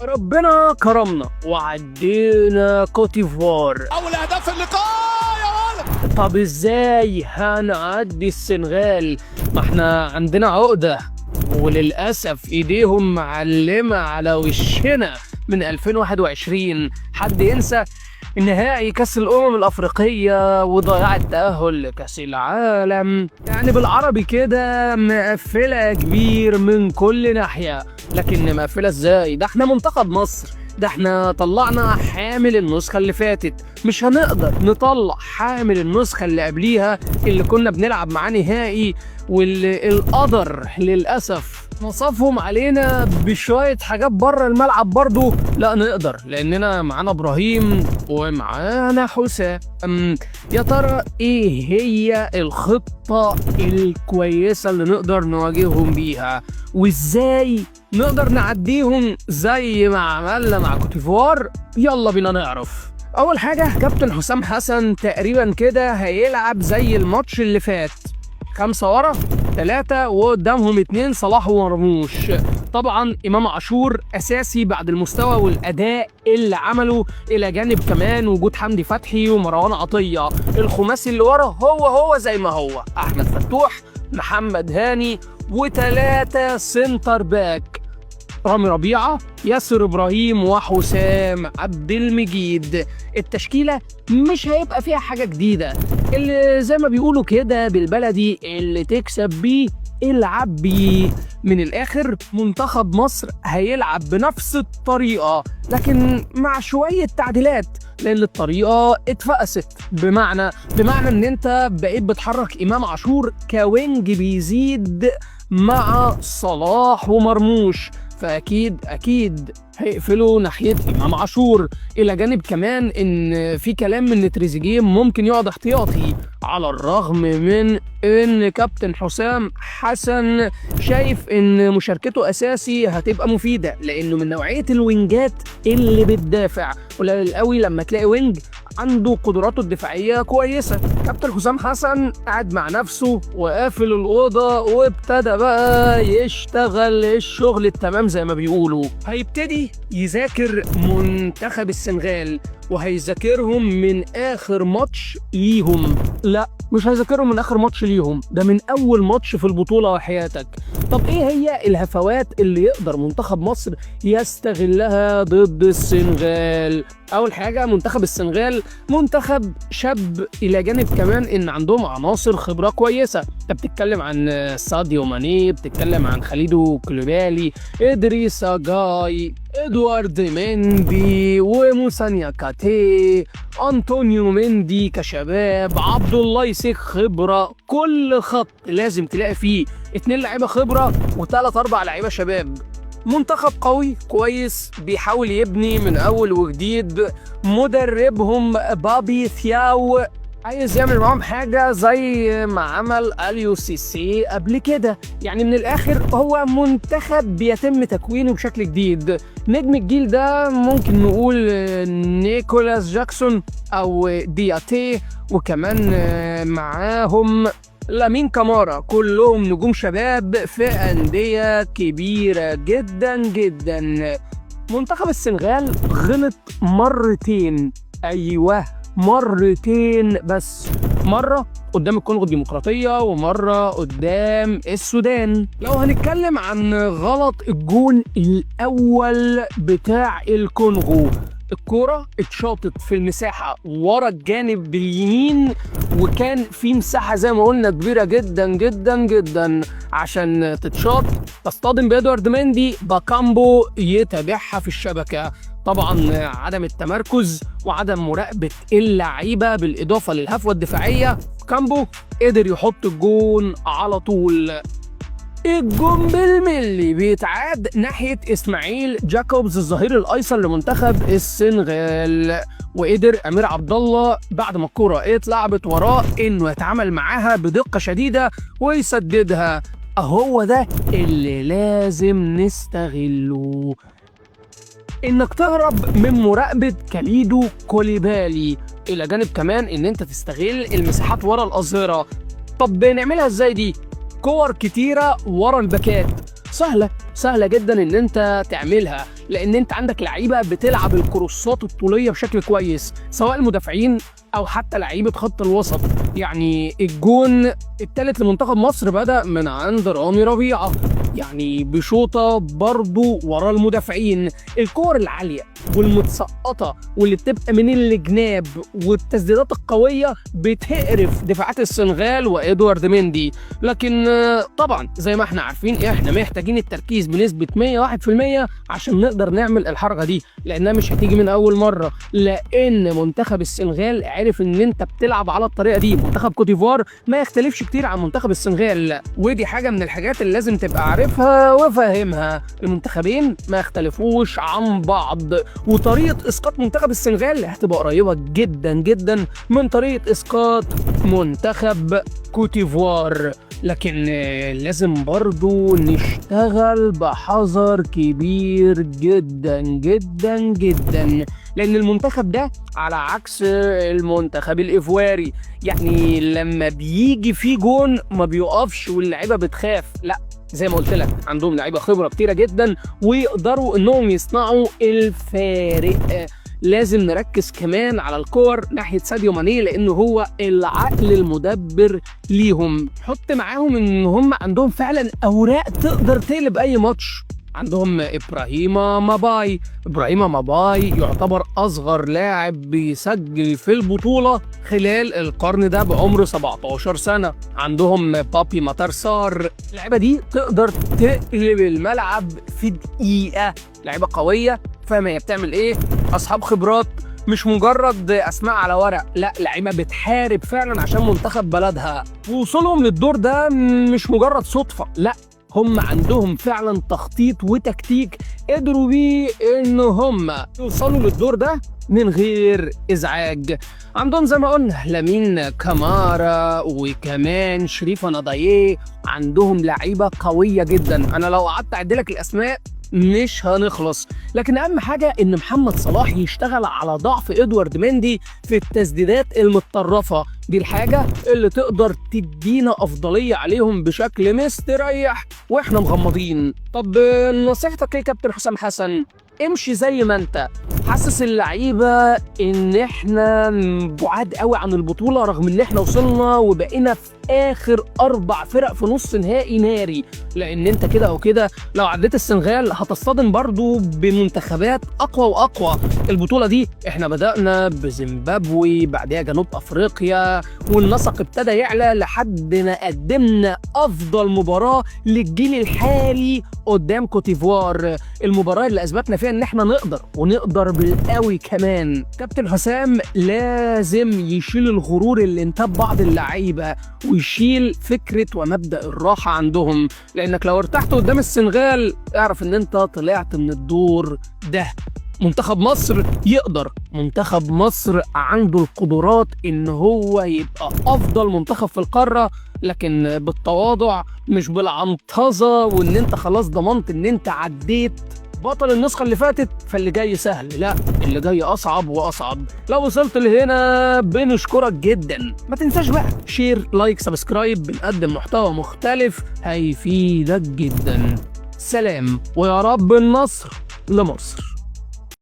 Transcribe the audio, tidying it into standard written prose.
ربنا كرمنا وعدينا كوتيفوار. اول اهداف اللقاء يا ولد. طب ازاي هنعدي السنغال؟ ما احنا عندنا عقدة وللأسف ايديهم معلمة على وشنا من 2021. حد ينسى النهائي كأس الأمم الأفريقية وضياع التأهل لكأس العالم؟ يعني بالعربي كده مقفلة كبير من كل ناحية. لكن مقفلة ازاي؟ ده احنا منتخب مصر، ده احنا طلعنا حامل النسخة اللي فاتت، مش هنقدر نطلع حامل النسخة اللي قبليها اللي كنا بنلعب معاه نهائي، واللي القدر للأسف نصفهم علينا بشوية حاجات بره الملعب برضو. لا نقدر، لأننا معانا إبراهيم ومعانا حسام. يا ترى إيه هي الخطة الكويسة اللي نقدر نواجههم بيها؟ وإزاي نقدر نعديهم زي ما عملنا مع كوتيفوار؟ يلا بينا نعرف. أول حاجة كابتن حسام حسن تقريبا كده هيلعب زي الماتش اللي فات، 5 ورا 3 وقدامهم 2 صلاح ومرموش. طبعا إمام عاشور أساسي بعد المستوى والأداء اللي عمله، إلى جانب كمان وجود حمدي فتحي ومروان عطية. الخماسي اللي ورا هو زي ما هو، أحمد فتوح، محمد هاني، و3 سنتر باك، رامي ربيعة، ياسر إبراهيم، وحسام عبد المجيد. التشكيلة مش هيبقى فيها حاجة جديدة، اللي زي ما بيقولوا كده بالبلدي اللي تكسب بيه العب بيه. من الآخر منتخب مصر هيلعب بنفس الطريقة لكن مع شوية تعديلات، لأن الطريقة اتفقست. بمعنى إن أنت بقيت بتحرك إمام عاشور كوينج بيزيد مع صلاح ومرموش، فأكيد هيقفلوا ناحية إمام عاشور. إلى جانب كمان إن في كلام إن تريزيجيه ممكن يقعد احتياطي، على الرغم من إن كابتن حسام حسن شايف إن مشاركته أساسي هتبقى مفيدة، لأنه من نوعية الوينجات اللي بتدافع، قليل قوي لما تلاقي وينج عنده قدراته الدفاعية كويسة. كابتن حسام حسن قاعد مع نفسه وقافل الأوضة وابتدى بقى يشتغل الشغل التمام زي ما بيقولوا. هيبتدي يذاكر منتخب السنغال وهيذاكرهم من آخر ماتش ليهم. لا مش هيذاكرهم من آخر ماتش ليهم، ده من أول ماتش في البطولة وحياتك. طب إيه هي الهفوات اللي يقدر منتخب مصر يستغلها ضد السنغال؟ أول حاجة منتخب السنغال منتخب شاب، إلى جانب كمان إن عندهم عناصر خبرة كويسة. أنت بتتكلم عن ساديو ماني، بتتكلم عن خليدو كوليبالي، إدريسا جاي، إدوارد مندي، وموسى نياكاتي، أنطونيو مندي كشباب، عبد الله يسيخ خبرة. كل خط لازم تلاقي فيه 2 لعيبة خبرة و3 4 لعيبة شباب. منتخب قوي كويس بيحاول يبني من أول وجديد. مدربهم بابي ثياو عايز يعمل معاهم حاجة زي ما عمل أليو سيسي قبل كده. يعني من الآخر هو منتخب بيتم تكوينه بشكل جديد. نجم الجيل ده ممكن نقول نيكولاس جاكسون أو دياتي، وكمان معاهم لامين كامارا، كلهم نجوم شباب في أندية كبيرة جدا جدا. منتخب السنغال غلط مرتين، أيوه مرتين بس، مرة قدام الكونغو الديمقراطية ومرة قدام السودان. لو هنتكلم عن غلط الجون الأول بتاع الكونغو، الكرة اتشاطت في المساحة ورا الجانب اليمين، وكان في مساحة زي ما قلنا كبيرة جدا جدا جدا عشان تتشاط، تصطدم بإدوارد مندي، باكامبو يتابعها في الشبكة. طبعا عدم التمركز وعدم مراقبة اللعيبة بالإضافة للهفوة الدفاعية، كامبو قدر يحط الجون على طول. الجون بالملي بيتعاد ناحية إسماعيل جاكوبز الظهير الأيسر لمنتخب السنغال، وقدر أمير عبد الله بعد ما الكرة اتلعبت وراه إنه يتعامل معاها بدقة شديدة ويسددها. هو ده اللي لازم نستغله، إنك تهرب من مراقبة خليدو كوليبالي، إلى جانب كمان إن أنت تستغل المساحات ورا الأظهرة. طب نعملها إزاي دي؟ كور كتيرة ورا الباكات، سهلة جدا ان انت تعملها، لان انت عندك لعيبه بتلعب الكروسات الطوليه بشكل كويس، سواء المدافعين او حتى لعيبه خط الوسط. يعني الجون الثالث لمنتخب مصر بدأ من عند رامي ربيعه، يعني بشوطه برضو ورا المدافعين. الكور العاليه والمتسقطه واللي بتبقى من الجناب والتسديدات القويه بتقرف دفاعات السنغال وادوارد مندي. لكن طبعا زي ما احنا عارفين احنا محتاجين التركيز بنسبه 101% عشان نقدر نعمل الحركه دي، لانها مش هتيجي من اول مره، لان منتخب السنغال عرف ان انت بتلعب على الطريقه دي. منتخب كوت ديفوار ما يختلفش كتير عن منتخب السنغال، ودي حاجه من الحاجات اللي لازم تبقى عارفها وفاهمها. المنتخبين ما يختلفوش عن بعض، وطريقه اسقاط منتخب السنغال هتبقى قريبه جدا جدا من طريقه اسقاط منتخب كوت ديفوار. لكن لازم برضو نشتغل بحذر كبير جدا جدا جدا، لان المنتخب ده على عكس المنتخب الايفواري، يعني لما بيجي فيه جون ما بيقفش واللعيبه بتخاف، لا زي ما قلت لك عندهم لعيبه خبره كتيره جدا ويقدروا انهم يصنعوا الفارق. لازم نركز كمان على الكور ناحيه ساديو ماني، لانه هو العقل المدبر ليهم. حط معاهم ان هم عندهم فعلا اوراق تقدر تقلب اي ماتش. عندهم ابراهيم ماباي يعتبر اصغر لاعب بيسجل في البطوله خلال القرن ده بعمر 17 سنه. عندهم بابي ماتارسار، اللعيبه دي تقدر تقلب الملعب في دقيقه، لعيبه قويه فاهمه هي بتعمل ايه، اصحاب خبرات، مش مجرد اسماء على ورق، لا لعيبه بتحارب فعلا عشان منتخب بلدها. ووصولهم للدور ده مش مجرد صدفه، لا هم عندهم فعلا تخطيط وتكتيك قدروا بيه ان هم يوصلوا للدور ده من غير ازعاج. عندهم زي ما قلنا لامين كامارا وكمان شريف نضاييه، عندهم لعيبه قويه جدا. انا لو قعدت اعدلك الاسماء مش هنخلص، لكن اهم حاجه ان محمد صلاح يشتغل على ضعف ادوارد مندي في التسديدات المتطرفه، دي الحاجه اللي تقدر تدينا افضليه عليهم بشكل مستريح واحنا مغمضين. طب نصيحتك ايه كابتن حسام حسن؟ امشي زي ما انت، حسس اللعيبه ان احنا بعاد قوي عن البطوله رغم ان احنا وصلنا وبقينا في اخر 4 فرق في نص نهائي ناري، لان انت كده او كده لو عديت السنغال هتصطدم برضو بمنتخبات اقوى واقوى. البطوله دي احنا بدانا بزيمبابوي، بعدها جنوب افريقيا، والنسق ابتدى يعلى لحد ما قدمنا افضل مباراه للجيل الحالي قدام كوت ديفوار، المباراه اللي اثبتنا فيها ان احنا نقدر بالقوي كمان. كابتن حسام لازم يشيل الغرور اللي انتاب بعض اللعيبه ويشيل فكره ومبدا الراحه عندهم، لانك لو ارتحت قدام السنغال اعرف ان انت طلعت من الدور ده. منتخب مصر يقدر، منتخب مصر عنده القدرات ان هو يبقى افضل منتخب في القاره، لكن بالتواضع مش بالعنطزه وان انت خلاص ضمنت ان انت عديت بطل النسخة اللي فاتت فاللي جاي سهل، لا اللي جاي أصعب وأصعب. لو وصلت لهنا بنشكرك جدا، ما تنساش بقى شير لايك سبسكرايب، بنقدم محتوى مختلف هيفيدك جدا. سلام ويا رب النصر لمصر.